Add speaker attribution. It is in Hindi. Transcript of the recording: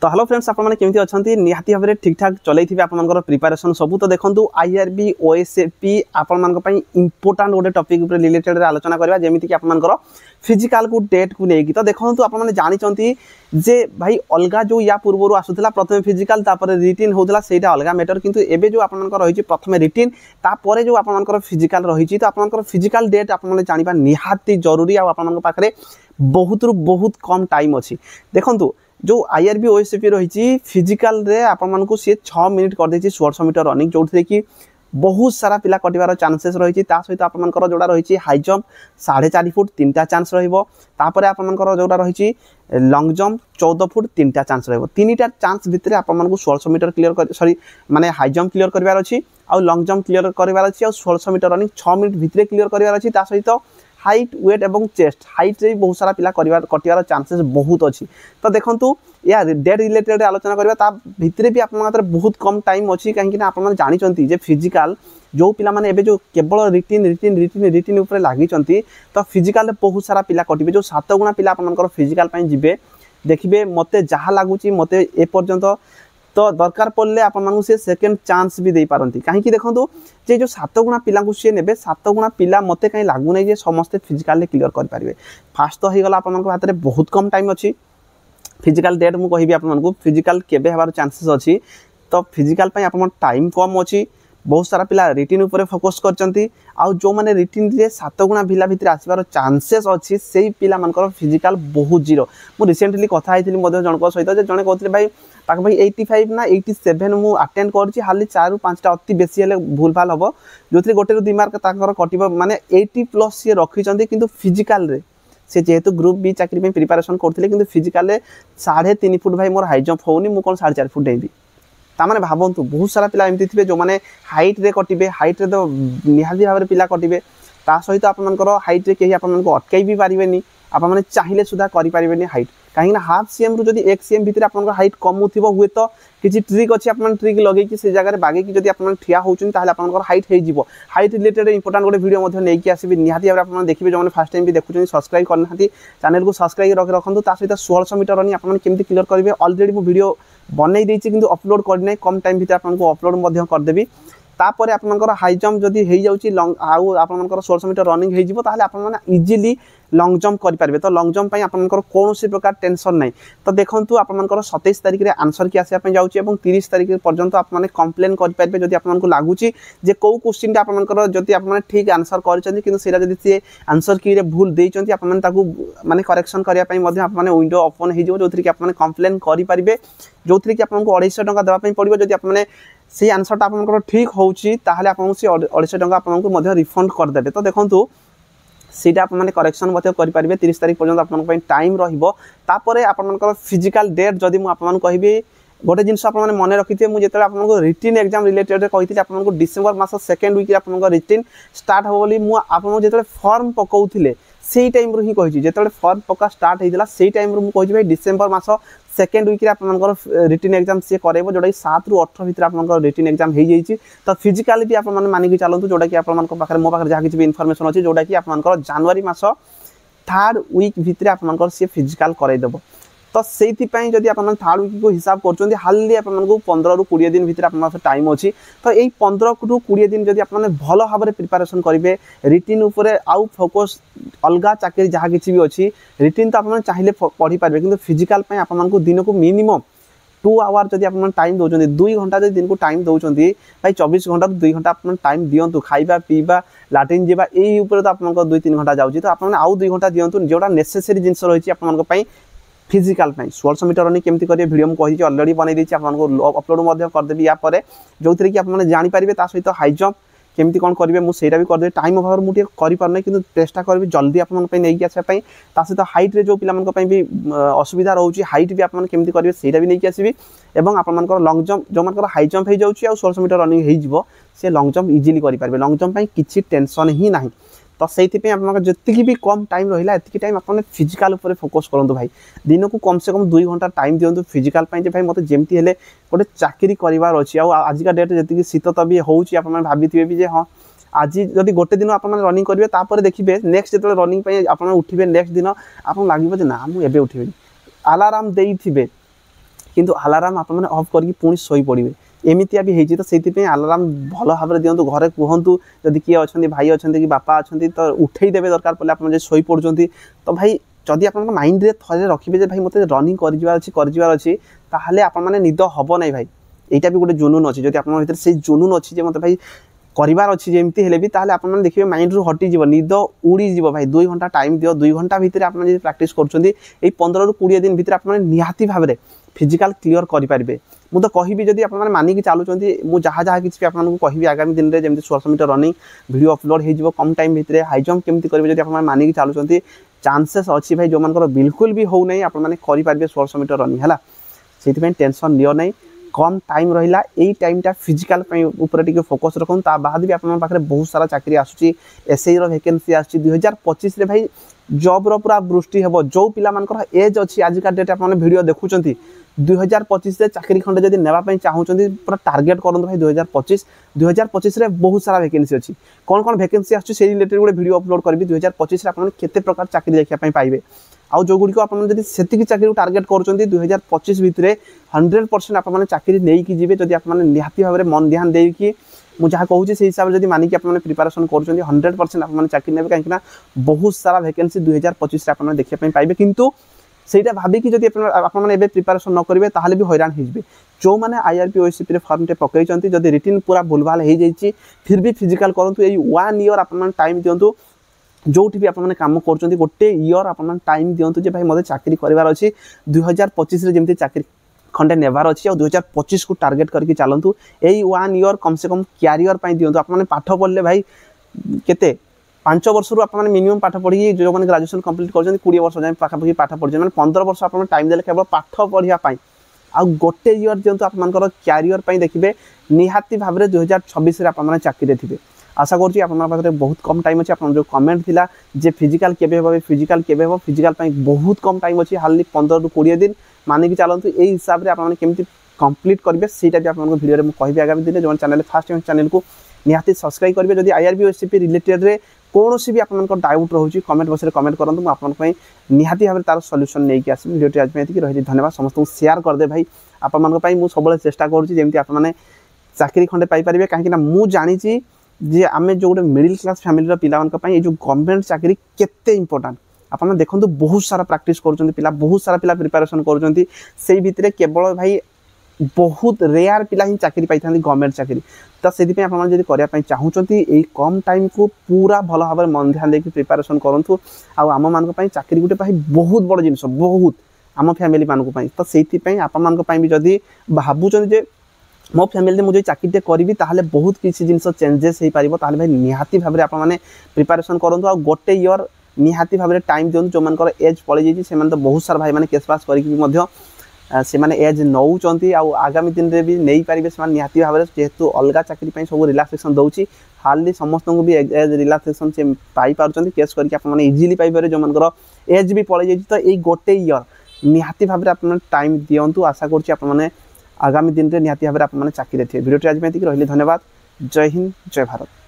Speaker 1: तो हेलो फ्रेंड्स आपने केमती अच्छा निहाती भाव में ठीक ठाक चलते आप प्रिपेरेसन सब। तो देखो आईआरबी ओएसएपी आपण इंपोर्टाट गोटे टॉपिक रिलेटेड आलोचना करवा जमीक आप फिजिकल को डेट को लेकिन। तो देखो आपने जानते जे भाई अलग जो या पूर्व आसूला प्रथम फिजिकल रिटिन होता से अलग मैटर किंतु एबे जो आपंकर रही प्रथम रिटिन तापर जो आपंकर फिजिकल रही। तो आपंकर फिजिकल डेट आपने जाना निहाती जरूरी आपरे बहुत रु बहुत कम टाइम अच्छी। देखो जो आईआरबी ओएसएपी रही फिजिकल रे आपण को सी 6 मिनिट कर देछि 1600 मीटर रनिंग जो कि बहुत सारा पिला कटिवार चांसेस रही। सहित आपंकर जोड़ा रही हाई जंप 4.5 फुट 3टा चांस रहीपर आपंकर जोड़ा रही लंग जंप 14 फुट 3टा चांस रहीटा चांस भितर आपको 1600 मीटर क्लीयर कर सॉरी माने हाई जंप क्लीयर करार अच्छी आउ लंग जंप क्लीयर करार अच्छी 1600 मीटर रनिंग 6 मिनिट भितर क्लीयर करार अच्छी। सहित हाइट वेट एवं चेस्ट हाइट रे बहुत सारा पिला कटिवार चांसेस बहुत अच्छी। तो देखो या डेट रिलेटेड आलोचना करवा भितर भी आप बहुत कम टाइम अच्छी कहीं आप जानते जे फिजिकल जो पिला माने एबे जो केवल रिटिन रिटिन रिटिन रिटिन उपर लगी तो फिजिकल बहुत सारा पिला कटिबे जो 7 गुणा पिला आपनकर फिजिकल पई जिबे देखिबे मते जहा लागुची मते ए पर्यंत तो दरकार पड़े आपन से सेकेंड चांस भी दे पारती कहीं देखो जे जो 7 गुणा पिला सी ने 7 गुणा पिला मते कहीं लगुना जे समस्ते फिजिकल क्लीयर करेंगे। फास्ट तो होगा आप हाथ में बहुत कम टाइम अच्छी फिजिकल डेट मुझे कहि आपको फिजिकल केबे हबार चांसेस अच्छी। तो फिजिकल आप टाइम कम अच्छी बहुत सारा पिला रिटिन उपर फोकस करचंती आउ जो माने रिटिन रे 7 गुणा भिला भितर आसबार चांसेस अच्छी से पिला मानकर फिजिकल बहुत जीरो। मु रिसेंटली कथा आइथिली मध्य जनक सहित जे जने कहथिले भाई पाक भाई 85 ना 87 मु अटेंड करछि हाली 4 रु 5टा अति बेसी हेले भूल भाल हबो जोथि गोटे रु दिमाग ताकर कटिबो माने 80 प्लस से रखिचंती किंतु फिजिकल रे से जेहेतु ग्रुप बी चाकरी में प्रिपरेशन करथिले किंतु फिजिकल रे 3.5 फुट भाई मोर हाई जंप होनी मु कोन 4.5 फुट देबी तामाने भावंतु बहुत सारा पिला एमती थे जो मैंने हाइट रे कटिबे हाइट रे तो निहाती भाव में पिला कटिबे ता सहित आपनकर हाइट रे केही आपनको अटकाई भी पारिबेनी आप माने चाहिए सुधा करि पारिबेनी हाइट कहीं हाफ सीएम रु जदि 1 सीएम भितर आपनकर हाइट कम थिबो हुए तो किछि ट्रिक अछि आपन ट्रिक लगै कि से जगह रे बागे कि जदि आपन ठिया होउछन ताले आपनकर हाइट हे जिवो। हाइट रिलेटेड इंपोर्टेंट गोटे वीडियो मध्ये नै कि आसीबि निहाती भाव आपन देखिबे जो माने फर्स्ट टाइम भी देखुछन सब्सक्राइब करनाथि चैनल को सब्सक्राइब रखंतु ता सहित 1600 मीटर रनिंग आपन केमति क्लियर करिवे ऑलरेडी मु वीडियो बनई देछि किंतु अपलोड करने कम टाइम भितर आपनको अपलोड मध्ये कर देबी। तापर आपनकर हाई जंप जदि हे जाउची लॉन्ग आउ आपनकर 1600 मीटर रनिंग हे जिवो ताले आपन माने इजीली लॉन्ग जंप करि पारबे। तो लॉन्ग जंप पई आपनकर कोनोसी प्रकार टेंशन नै। तो देखंतु आपनकर 27 तारिख रे आंसर की आसे जाउची एवं 30 तारिख पर्यंत आप माने कंप्लेन करि पारबे जदि आपनको लागुची जे को क्वेश्चन आपनकर जदि आप माने ठीक आंसर करचंती किंतु सेरा जदि से आंसर की रे भूल देइचंती आप माने ताकू माने करेक्शन करिया पई मध्ये आप माने विंडो ओपन हे जिवो जोथि कि आप माने कंप्लेन करि पारबे जोथि कि आपनको 250 टका देबा पई पड़िबो जदि आप माने से आंसर टा आपनकर ठीक होउची ताहले आपनको से 250 टका आपनको मध्ये रिफंड कर देबे। तो देखंतु सीटा आप माने करेक्शन मध्ये करि पारिबे 30 तारिख पर्यंत आपन पई टाइम रहिबो। तापरे आपनकर फिजिकल डेट जदि मु आपन कहिबे गोटे जिनस आप मन रखिथे मु जेतले आपनको रिटिन एग्जाम रिलेटेड कहिथे आपनको डिसेंबर मास सेकेंड वीक रे आपनको रिटिन स्टार्ट हो बोली मु आपन जेतले फॉर्म पकाउथिले सेही टाइम रो ही कहिछि जेतले फॉर्म पका स्टार्ट हेइदिला सेही टाइम रो मु कहिछि भाई डिसेंबर मास सेकेंड वीक रे आपनकर रिटिन एग्जाम से करेबो जोडा 7 रु 18 भितर आपनकर रिटिन एग्जाम हे जाईछि। तो फिजिकल भी आप माने कि चलंतु जोडा कि आपनकर पाखरे मो पाखरे जहा किछि भी इन्फॉर्मेशन अछि जोडा कि आपनकर जनवरी मास 3rd वीक भितर आपनकर से फिजिकल करै देबो। तो सेति पई जदि आपन 3rd वीक को हिसाब करचोंदी हाली आपनको 15 रु 20 दिन भितर आपन टाइम अछि। तो एई 15 रु 20 दिन जदि आपन भलो भाबरे प्रिपरेशन करिवे रिटिन ऊपर आउ फोकस अलगा चाकरी जहा किछि भी अछि रिटिन तो आपन चाहिले पढी पारबे किंतु फिजिकल पई आपनको दिन को मिनिमम 2 आवर जदि आपन टाइम दोचोंदी 2 घंटा जदि दिन को टाइम दोचोंदी भाई 24 घंटा 2 घंटा आपन टाइम दियंतु खाइबा पीबा लाट्रिन जेबा एई ऊपर तो आपनको 2-3 घंटा जाउची। तो आपन आउ 2 घंटा दियंतु जोडा नेसेसरी जिंस रहिछि आपनको पई फिजिकल 1600 मीटर रनिंग केमती करिए वीडियो मु कहि ऑलरेडी बनै दैछि आपनको अपलोड मध्ये कर देबी या परे जोथि कि आप माने जानि पारिबे ता सहित हाई जंप केमती कोन करिवे मु सेटा भी कर दे टाइम अभाव मु टे करि पार नै किंतु चेष्टा करबी जल्दी आपन पई नै कि आसे पई ता सहित हाइट रे जो पिला मन पई भी असुविधा रहउची हाइट भी आपन केमती करिवे सेटा भी नै कि आसीबी एवं आपन मानकर लॉन्ग जंप जो मानकर हाई जंप हे जाउची आ 1600 मीटर रनिंग हे जिवो से लॉन्ग जंप इजीली करि पारबे। लॉन्ग जंप पई किछि टेंशन ही नाही। तो से आप जति भी कम टाइम रहा एति टाइम आप फिजिकल उपर फोकस करूँ भाई दिन को कम से कम 2 घंटा टाइम दिंतु फिजिकल भाई मत जमती हेले गोटे चाकरी करार अच्छी आजिका डेट जी शीत तो भी होची आप भाभी भी हाँ आज जदि गोटे दिन आप रनिंग करेंगे तापर देखिए नेक्स्ट जो रनिंग आप उठे नेक्स्ट दिन आप लगे ना मुझे उठे आलाराम देइथिबे किंतु अलार्म आप ऑफ करके पुणी शोई पड़े एमतिया भी होती तो से अलार्म भल भाव दिंतु घरे कहतु जदि किए अच्छा भाई अच्छा कि बापा अच्छा तो उठेदेवे दरकार पड़े आप शोई पड़ुंट तो भाई जदि आप माइंड रे थे रखिए भाई मत रनिंग कर आपने निद हम ना भाई यहाँ भी गोटे जुनून अच्छी जब आप से जुनून अच्छी मत भाई करार अच्छी जमी हेल्ले भी आप देखिए माइंड रू हटिज निद उड़ीज भाई 2 घंटा टाइम दियो 2 घंटा भितर आप प्राक्ट कर 15 ରୁ 20 दिन भितर आप निहाती भाव में फिजिकल क्लीयर करेंगे मुझे कहबी जब आप मानिक चलुँच मुझे जहाँ जहाँ किसी आपको कहबी आगामी दिन में जमी 1600 मीटर रनिंग वीडियो अपलोड हो कम टाइम भितर हाई जंप केमती करेंगे जब आप मानिक चलुँच चांसेस अच्छी भाई जो मान बिल्कुल भी हो ना आपने करेंगे 1600 मीटर रनिंग है से टेंशन लियो ना कम टाइम रहा यही टाइमटा फिजिकल टे फोकस रखुन ता बाद भी आपन पाखे बहुत सारा चाकरी आसूची एसआई वैकेंसी आसूची 2025 रे भाई जॉब रो पूरा वृष्टि हेबो जो पिला मानकर एज अच्छी आजिका डेट आप वीडियो देखुचंती 2025 रे चाकरी खंडे जदि नेबा पई चाहूचंती पूरा टारगेट करंतु भाई 2025 रे बहुत सारा वैकेंसी अच्छी कौन कौन वैकेंसी आसूची से रिलेटेड गोटे वीडियो अपलोड करबी 2025 रे आपन केते प्रकार चाकरी देखिया पई पाइबे आउ जो गुड़िक आप चाकरी टार्गेट कर 2025 भितर 100% आप चाकरी नहीं जी जब आप निहाती भाव में मन ध्यान देकी मुझे जहाँ कहूँ से हिसाब से मानिक आप प्रिपारेसन कर 100% आप चाकरी ने कहीं बहुत सारा वैकेंसी 2025 आप देखा पाइबे किंतु सेटा भाविकी जब आपने प्रिपारेसन न करेंगे ताहले भी हैरान हो जो मैंने आईआरबी ओएससीपी फॉर्म टे पकई जब रिटिन पूरा भूलभाल हो जाए फिर भी फिजिकल करूँ यही 1 ईयर आप टाइम दिंतु जो भी आप कम कर गोटे ईयर आप टाइम दिंतु जे भाई मत चाकरी करार अच्छी 2025 जमी चाकरी खंडे नेबार अच्छी और 2025 को टार्गेट करके चलतु यही 1 ईयर कम से कम क्यारियर दिंतु आपने पाठ पढ़ले भाई केते 5 वर्ष आप मिनिमम पाठ पढ़ी जो मैंने ग्रेजुएशन कंप्लीट कर 20 वर्ष जाए पाखापाखि पाठ पढ़े मैंने 15 वर्ष आप टाइम देले केवल पाठ पढ़ाई आउ गोटे ईयर दिंतु आप क्यारियर देखिए निहाती भाव में 2026 आप चाकरी थे आशा करुँच आप बहुत कम टाइम अच्छे आप जो कमेंट थिला जे फिजिकल केबे फिजिकल बहुत कम टाइम अच्छी हार्डली 15 ରୁ 20 दिन मानिक चलतु यही हिसाब से आपमि कंप्लीट करेंगे सीटा भी आपको वीडियो में कहि आगामी दिन जो चैनल फास्ट चैनल को निहाती सब्सक्राइब करेंगे जब आईआरबी ओएससीपी रिलेटेड रे कौन भी आप डाउट रोचे कमेंट बॉक्स में कमेंट करूँ मुझे आपंपाई निहाती भाव तार सल्यूशन नहीं कि आसबि वीडियो आज में रही धन्यवाद समस्त शेयर करदे भाई आपंपाई मुझे सब चेष्टा करुँची आपने चाकरी खंडे पाइपर कहीं मुझे जानी जे आम जो गोटे मिडिल क्लास फैमिली पिला जो गवर्नमेंट चाकरी केते इंपोर्टेंट आपने देखो बहुत सारा प्रैक्टिस कर बहुत सारा पिला प्रिपरेशन कर भितर केवल भाई बहुत रेयर पिला ही चाकरी पाई गवर्नमेंट चाकरी तो से करने चाहूँगी यही कम टाइम को पूरा भल भाव में मन ध्यान देकर प्रिपरेशन करूँ आम मान चाकरी गोटे भाई बहुत बड़ जिन बहुत आम फैमिली मानी तो से आप भी जदि भावुं मो फैमिली मुझे चाकरी करी ताहले बहुत किसी जिन चेंजेस हो पार ताहले भाई निहाती भाव में आपने प्रिपरेशन करूँ आ गोटे ईयर निहाती भाव में टाइम दिखाँ जो मान एज पलि जाइए तो बहुत सारा भाई मैंने केस पास करके एज नौकरी आगामी दिन में भी नहीं पारे से निहाती भाव में जेहेतु अलग चाकरी सब रिलैक्सेशन दूसरी हार्डली समस्त को भी एज रिलैक्सेशन से पाइपर केस करके इजिली पाइपर जो मान एज भी पलि जाइए तो यही गोटे ईयर निहाती भाव में आप टाइम दिंतु आशा करें आगामी दिन में निहाती भाव में आप चाकरी थे वीडियो आज में रही धन्यवाद जय हिंद जय भारत।